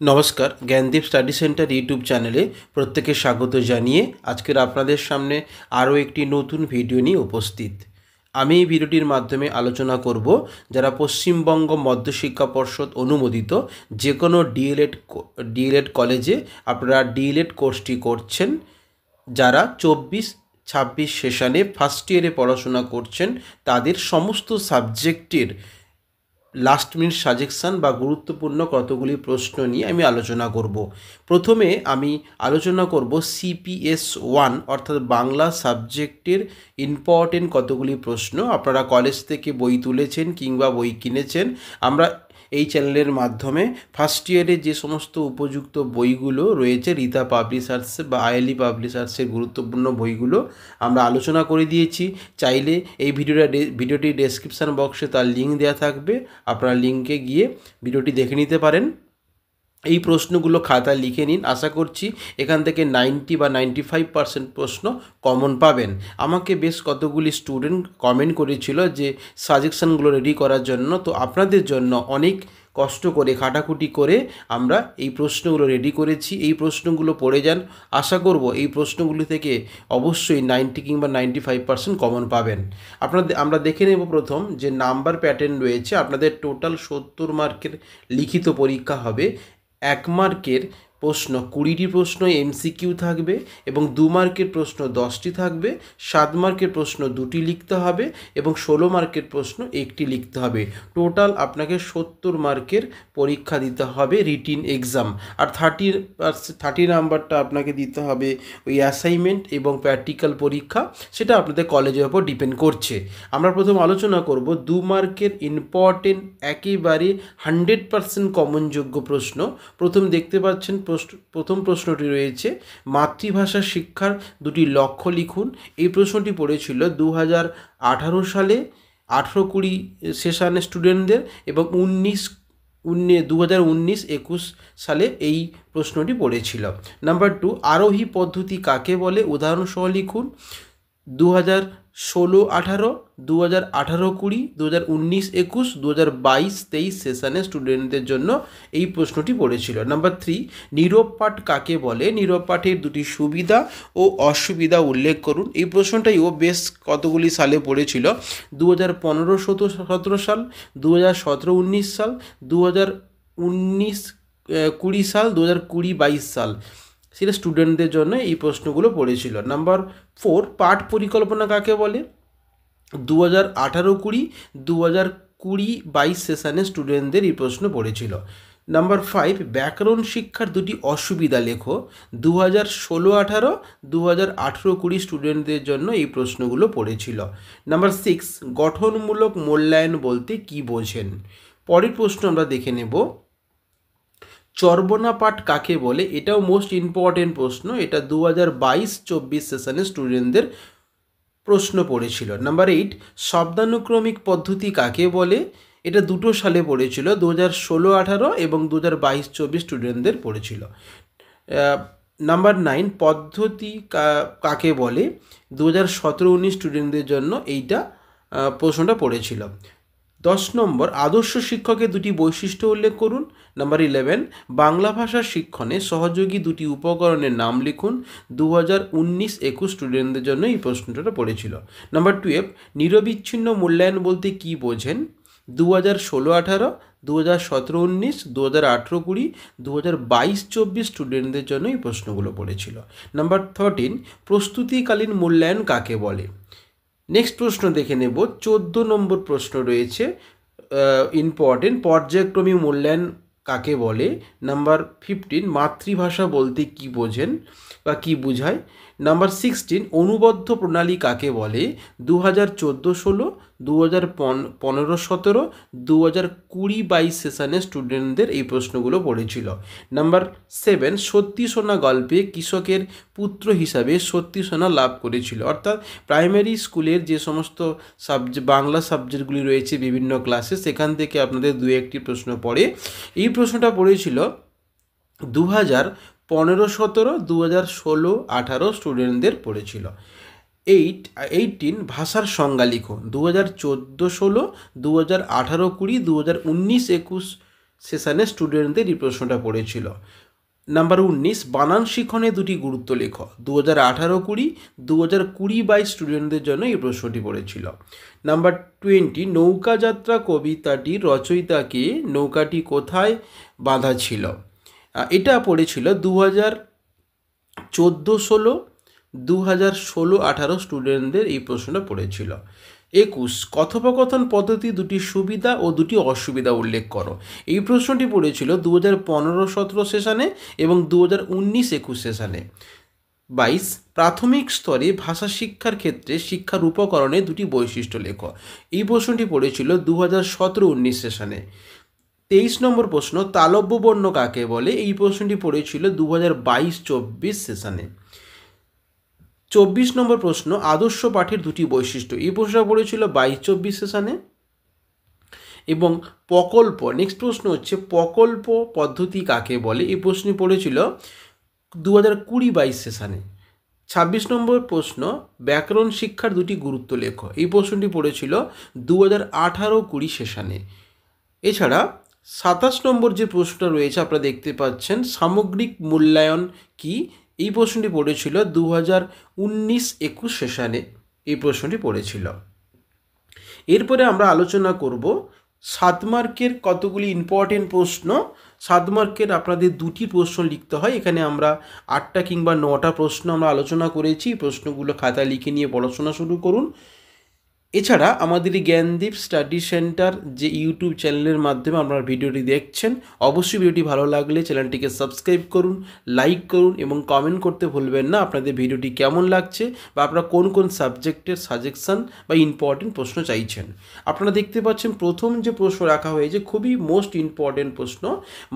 নমস্কার, Gyandeep study centre YouTube চ্যানেলে প্রত্যেকে স্বাগত জানিয়ে আজকের আপনাদের সামনে আরও একটি নতুন ভিডিও নিয়ে উপস্থিত। আমি এই ভিডিওটির মাধ্যমে আলোচনা করব যারা পশ্চিমবঙ্গ মধ্যশিক্ষা পর্ষদ অনুমোদিত যে কোনো ডিএলএড কলেজে আপনারা ডিএলএড কোর্সটি করছেন, যারা 24-26 সেশনে ফার্স্ট ইয়ারে পড়াশোনা করছেন, তাদের সমস্ত সাবজেক্টের লাস্ট মিনিট সাজেশান বা গুরুত্বপূর্ণ কতগুলি প্রশ্ন নিয়ে আমি আলোচনা করব। প্রথমে আমি আলোচনা করব CPS 1 অর্থাৎ বাংলা সাবজেক্টের ইম্পর্টেন্ট কতগুলি প্রশ্ন। আপনারা কলেজ থেকে বই তুলেছেন কিংবা বই কিনেছেন। আমরা এই চ্যানেলের মাধ্যমে ফার্স্ট ইয়ারে যে সমস্ত উপযুক্ত বইগুলো রয়েছে, রীতা পাবলিশার্সে বা আইএলই পাবলিশার্সের গুরুত্বপূর্ণ বইগুলো আমরা আলোচনা করে দিয়েছি। চাইলে এই ভিডিওটি ডেসক্রিপশান বক্সে তার লিঙ্ক দেওয়া থাকবে, আপনারা লিঙ্কে গিয়ে ভিডিওটি দেখে নিতে পারেন। এই প্রশ্নগুলো খাতায় লিখে নিন। আশা করছি এখান থেকে 90 বা 95% প্রশ্ন কমন পাবেন। আমাকে বেশ কতগুলি স্টুডেন্ট কমেন্ট করেছিল যে সাজেশনগুলো রেডি করার জন্য, তো আপনাদের জন্য অনেক কষ্ট করে খাটাখুটি করে আমরা এই প্রশ্নগুলো রেডি করেছি। এই প্রশ্নগুলো পড়ে যান, আশা করব এই প্রশ্নগুলি থেকে অবশ্যই 90 কিংবা 95% কমন পাবেন। আমরা দেখে নেব প্রথম যে নাম্বার প্যাটার্ন রয়েছে। আপনাদের টোটাল 70 মার্কের লিখিত পরীক্ষা হবে। 1 মার্কের প্রশ্ন 20টি প্রশ্ন MCQ থাকবে এবং 2 মার্কের প্রশ্ন 10টি থাকবে। 7 মার্কের প্রশ্ন 2টি লিখতে হবে এবং 16 মার্কের প্রশ্ন 1টি লিখতে হবে। টোটাল আপনাকে 70 মার্কের পরীক্ষা দিতে হবে রিটিন এক্সাম। আর 30 নাম্বারটা আপনাকে দিতে হবে ওই অ্যাসাইনমেন্ট এবং প্র্যাকটিক্যাল পরীক্ষা, সেটা আপনাদের কলেজের ওপর ডিপেন্ড করছে। আমরা প্রথম আলোচনা করব 2 মার্কের ইম্পর্টেন্ট একেবারে 100% কমনযোগ্য প্রশ্ন। প্রথম দেখতে পাচ্ছেন প্রথম প্রশ্নটি রয়েছে, মাতৃভাষা শিক্ষার দুটি লক্ষ্য লিখুন। এই প্রশ্নটি পড়েছিল 2018 সালে 18-20 সেশনে স্টুডেন্টদের এবং 2019-21 সালে এই প্রশ্নটি পড়েছিল। নাম্বার 2, আরোহী পদ্ধতি কাকে বলে, উদাহরণসহ লিখুন। 2016-18, 2018-20, 2019-21, 2022-23 সেশনে স্টুডেন্টদের জন্য এই প্রশ্নটি পড়েছিল। নাম্বার 3, নীরব পাঠ কাকে বলে, নীরব পাঠের দুটি সুবিধা ও অসুবিধা উল্লেখ করুন। এই প্রশ্নটাইও বেশ কতগুলি সালে পড়েছিল। 2015-17 সাল, 2017-19 সাল, 2019-20 সাল, 2020-22 সাল, সেটা স্টুডেন্টদের জন্য এই প্রশ্নগুলো পড়েছিল। নাম্বার 4, পাঠ পরিকল্পনা কাকে বলে, 2018-20, 2020-22 সেশনে স্টুডেন্টদের এই প্রশ্ন পড়েছিল। নাম্বার 5, ব্যাকরণ শিক্ষার দুটি অসুবিধা লেখো। 2016-18, 2018-20 স্টুডেন্টদের জন্য এই প্রশ্নগুলো পড়েছিল। নাম্বার 6, গঠনমূলক মূল্যায়ন বলতে কি বোঝেন। পরের প্রশ্ন আমরা দেখে নেব, চর্বণা পাঠ কাকে বলে। এটাও মোস্ট ইম্পর্টেন্ট প্রশ্ন। এটা 2022-24 সেশনে স্টুডেন্টদের প্রশ্ন পড়েছিল। নাম্বার 8, শব্দানুক্রমিক পদ্ধতি কাকে বলে। এটা 2 সালে পড়েছিল, 2016-18 এবং 2022-24 স্টুডেন্টদের পড়েছিল। নাম্বার 9, পদ্ধতি কাকে বলে, 2017-19 স্টুডেন্টদের জন্য এইটা প্রশ্নটা পড়েছিল। 10 নম্বর, আদর্শ শিক্ষকের দুটি বৈশিষ্ট্য উল্লেখ করুন। নাম্বার 11, বাংলা ভাষা শিক্ষণে সহযোগী দুটি উপকরণের নাম লিখুন। 2019-21 স্টুডেন্টদের জন্য এই প্রশ্নটা পড়েছিল। নাম্বার 12, নিরবিচ্ছিন্ন মূল্যায়ন বলতে কি বোঝেন। 2016-18, 2017-19, 2018-20, 2022-24 স্টুডেন্টদের জন্য এই প্রশ্নগুলো পড়েছিল। নাম্বার 13, প্রস্তুতিকালীন মূল্যায়ন কাকে বলে। নেক্সট প্রশ্ন দেখে নেব। 14 নম্বর প্রশ্ন রয়েছে ইম্পর্টেন্ট, পর্যায়ক্রমিক মূল্যায়ন কাকে বলে। নাম্বার 15, মাতৃভাষা বলতে কি বোঝেন বা কি বোঝায়। নাম্বার 16, অনুবদ্ধ প্রণালী কাকে বলে। 2014-16, 2015-17, 2020-22 সেশনে স্টুডেন্টদের এই প্রশ্নগুলো পড়েছিল। নাম্বার 7, সত্যি সোনা গল্পে কৃষকের পুত্র হিসাবে সত্যি সোনা লাভ করেছিল। অর্থাৎ প্রাইমারি স্কুলের যে সমস্ত বাংলা সাবজেক্টগুলি রয়েছে বিভিন্ন ক্লাসে, সেখান থেকে আপনাদের 2-1টি প্রশ্ন পড়ে। এই প্রশ্নটা পড়েছিল 2015-17, 2016-18 স্টুডেন্টদের পড়েছিল। 18, ভাষার সংজ্ঞা লিখো। 2014-16, 2018-20, 2019-21 সেশনে স্টুডেন্টদের এই প্রশ্নটা পড়েছিল। নাম্বার 19, বানান শিখনে দুটি গুরুত্ব লেখ। 2018-20, 2020-22 স্টুডেন্টদের জন্য এই প্রশ্নটি পড়েছিল। নাম্বার 20, নৌকা যাত্রা কবিতাটির রচয়িতাকে নৌকাটি কোথায় বাঁধা ছিল? এটা পড়েছিল 2014-16, 2016-18 স্টুডেন্টদের এই প্রশ্নটা পড়েছিল। 21, কথোপকথন পদ্ধতি দুটি সুবিধা ও দুটি অসুবিধা উল্লেখ করো। এই প্রশ্নটি পড়েছিল 2015-17 সেশনে এবং 2019-21 সেশনে। 22, প্রাথমিক স্তরে ভাষা শিক্ষার ক্ষেত্রে শিক্ষার উপকরণে দুটি বৈশিষ্ট্য লেখো। এই প্রশ্নটি পড়েছিল 2017-19 সেশনে। 23 নম্বর প্রশ্ন, তালব্য বর্ণ কাকে বলে? এই প্রশ্নটি পড়েছিল 2022-24 সেশনে। 24 নম্বর প্রশ্ন, আদর্শ পাঠের দুটি বৈশিষ্ট্য। এই প্রশ্নটা পড়েছিল 22-24 সেশনে। এবং প্রকল্প, নেক্সট প্রশ্ন হচ্ছে প্রকল্প পদ্ধতি কাকে বলে? এই প্রশ্নটি পড়েছিল 2020-22 সেশনে। 26 নম্বর প্রশ্ন, ব্যাকরণ শিক্ষার দুটি গুরুত্ব লেখ। এই প্রশ্নটি পড়েছিল 2018-20 সেশনে। এছাড়া 27 নম্বর যে প্রশ্নটা রয়েছে আপনারা দেখতে পাচ্ছেন, সামগ্রিক মূল্যায়ন কি? এই প্রশ্নটি পড়েছিল 2019-21 সেশনে এই প্রশ্নটি পড়েছিল। এরপরে আমরা আলোচনা করব 7 মার্কের কতগুলি ইম্পর্টেন্ট প্রশ্ন। 7 মার্কের আপনাদের দুটি প্রশ্ন লিখতে হয়। এখানে আমরা 8টা কিংবা 9টা প্রশ্ন আমরা আলোচনা করেছি। প্রশ্নগুলো খাতায় লিখে নিয়ে পড়াশোনা শুরু করুন। এছাড়া আমাদের এই জ্ঞানদীপ স্টাডি সেন্টার যে ইউটিউব চ্যানেলের মাধ্যমে আপনারা ভিডিওটি দেখছেন, অবশ্যই ভিডিওটি ভালো লাগলে চ্যানেলটিকে সাবস্ক্রাইব করুন, লাইক করুন এবং কমেন্ট করতে ভুলবেন না আপনাদের ভিডিওটি কেমন লাগছে বা আপনারা কোন কোন সাবজেক্টের সাজেশন বা ইম্পর্টেন্ট প্রশ্ন চাইছেন। আপনারা দেখতে পাচ্ছেন প্রথম যে প্রশ্ন রাখা হয়েছে খুবই মোস্ট ইম্পর্টেন্ট প্রশ্ন,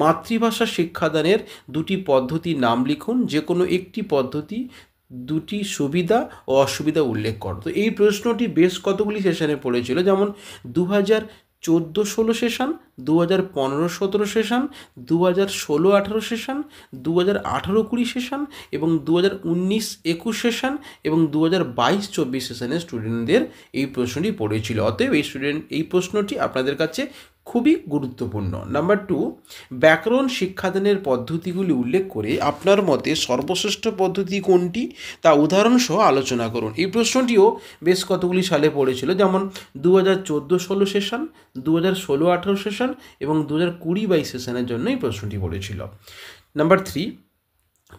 মাতৃভাষা শিক্ষাদানের দুটি পদ্ধতির নাম লিখুন। যে কোনো একটি পদ্ধতি দুটি সুবিধা ও অসুবিধা উল্লেখ করো। তো এই প্রশ্নটি বেশ কতগুলি সেশনে পড়েছিল, যেমন 2014-16 সেশন, 2015-17 সেশন, 2016-18 সেশন, 2018-20 সেশন এবং 2019-21 সেশন এবং 2022-24 সেশনের স্টুডেন্টদের এই প্রশ্নটি পড়েছিল। অতএব এই প্রশ্নটি আপনাদের কাছে খুবই গুরুত্বপূর্ণ। নাম্বার 2, ব্যাকরণ শিক্ষাদানের পদ্ধতিগুলি উল্লেখ করে আপনার মতে সর্বশ্রেষ্ঠ পদ্ধতি কোনটি তা উদাহরণসহ আলোচনা করুন। এই প্রশ্নটিও বেশ কতগুলি সালে পড়েছিল, যেমন 2014-16 সেশন, 2016-18 সেশন এবং 2020-22 সেশনের জন্য এই প্রশ্নটি পড়েছিল। নাম্বার 3,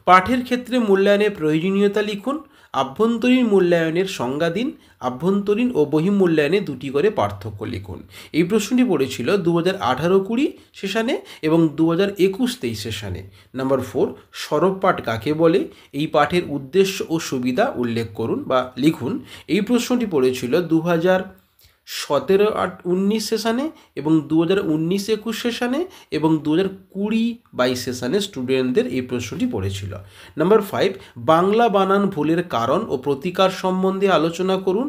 পাঠের ক্ষেত্রে মূল্যায়নের প্রয়োজনীয়তা লিখুন। আভ্যন্তরীণ মূল্যায়নের সংজ্ঞা দিন। আভ্যন্তরীণ ও বহিঃমূল্যায়নে দুটি করে পার্থক্য লিখুন। এই প্রশ্নটি পড়েছিল 2018-20 সেশনে এবং 2021-23 সেশনে। নাম্বার 4, সরব পাঠ কাকে বলে? এই পাঠের উদ্দেশ্য ও সুবিধা উল্লেখ করুন বা লিখুন। এই প্রশ্নটি পড়েছিল 2017-19 সেশনে এবং 2019-21 সেশনে এবং 2020-22 সেশনে স্টুডেন্টদের এই প্রশ্নটি পড়েছিল। নাম্বার 5, বাংলা বানান ভুলের কারণ ও প্রতিকার সম্বন্ধে আলোচনা করুন।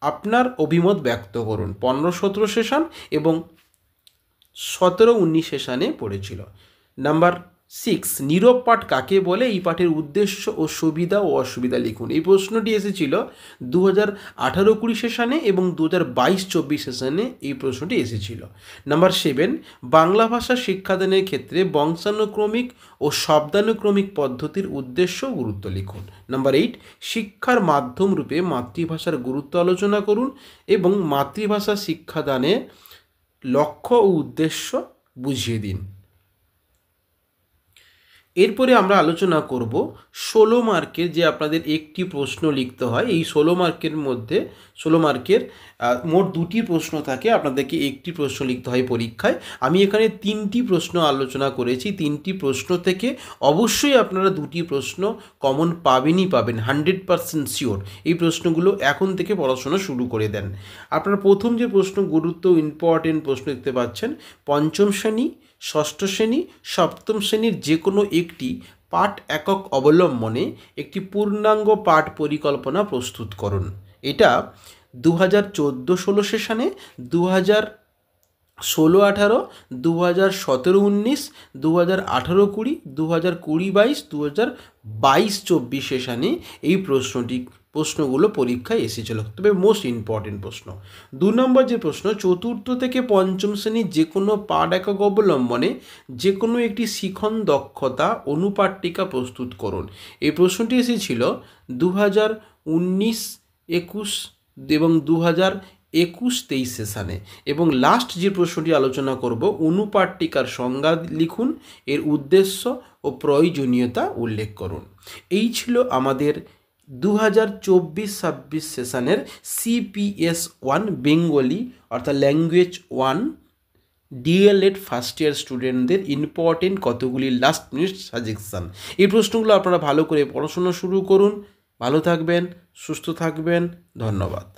আপনার অভিমত ব্যক্ত করুন। 15-17 সেশন এবং 17-19 সেশনে পড়েছিল। নাম্বার 6, নীরব পাঠ কাকে বলে? এই পাঠের উদ্দেশ্য ও সুবিধা ও অসুবিধা লিখুন। এই প্রশ্নটি এসেছিল 2018-20 সেশনে এবং 2022-24 সেশনে এই প্রশ্নটি এসেছিল। নাম্বার 7, বাংলা ভাষা শিক্ষাদানের ক্ষেত্রে বংশানুক্রমিক ও শব্দানুক্রমিক পদ্ধতির উদ্দেশ্য ও গুরুত্ব লিখুন। নাম্বার 8, শিক্ষার মাধ্যম রূপে মাতৃভাষার গুরুত্ব আলোচনা করুন এবং মাতৃভাষা শিক্ষাদানের লক্ষ্য ও উদ্দেশ্য বুঝিয়ে দিন। এরপরে আমরা আলোচনা করব 16 মার্কের যে আপনাদের একটি প্রশ্ন লিখতে হয়। এই 16 মার্কের মধ্যে 16 মার্কের মোট দুটি প্রশ্ন থাকে, আপনাদেরকে একটি প্রশ্ন লিখতে হয় পরীক্ষায়। আমি এখানে 3টি প্রশ্ন আলোচনা করেছি। 3টি প্রশ্ন থেকে অবশ্যই আপনারা দুটি প্রশ্ন কমন পাবেনই পাবেন, 100% শিওর। এই প্রশ্নগুলো এখন থেকে পড়াশোনা শুরু করে দেন। আপনারা প্রথম যে প্রশ্ন, গুরুত্ব ইম্পর্টেন্ট প্রশ্ন দেখতে পাচ্ছেন, পঞ্চম শ্রেণী, ষষ্ঠ শ্রেণী, সপ্তম শ্রেণীর যে কোনো একটি পাঠ একক অবলম্বনে একটি পূর্ণাঙ্গ পাঠ পরিকল্পনা প্রস্তুত করুন। এটা 2014-16 সেশনে, 2016-18, 2017-19, 2018-20, 2020-22, 2022-24 সেশনে এই প্রশ্নটি প্রশ্নগুলো পরীক্ষায় এসেছিল, তবে মোস্ট ইম্পর্টেন্ট প্রশ্ন। 2 নম্বর যে প্রশ্ন, চতুর্থ থেকে পঞ্চম শ্রেণীর যে কোনো পাঠ একক অবলম্বনে যে কোনো একটি শিখন দক্ষতা অনুপাট্টিকা প্রস্তুত করুন। এই প্রশ্নটি এসেছিল 2019-21 এবং 2021-23 সেশানে। এবং লাস্ট যে প্রশ্নটি আলোচনা করব, অনুপাট্টিকার সংজ্ঞা লিখুন, এর উদ্দেশ্য ও প্রয়োজনীয়তা উল্লেখ করুন। এই ছিল আমাদের 2024-26 সেশনের CPS 1 বেঙ্গলি অর্থাৎ ল্যাঙ্গুয়েজ 1 ডিএলএড ফার্স্ট ইয়ার স্টুডেন্টদের ইম্পর্টেন্ট কতগুলি লাস্ট মিনিট সাজেশান। এই প্রশ্নগুলো আপনারা ভালো করে পড়াশোনা শুরু করুন। ভালো থাকবেন, সুস্থ থাকবেন, ধন্যবাদ।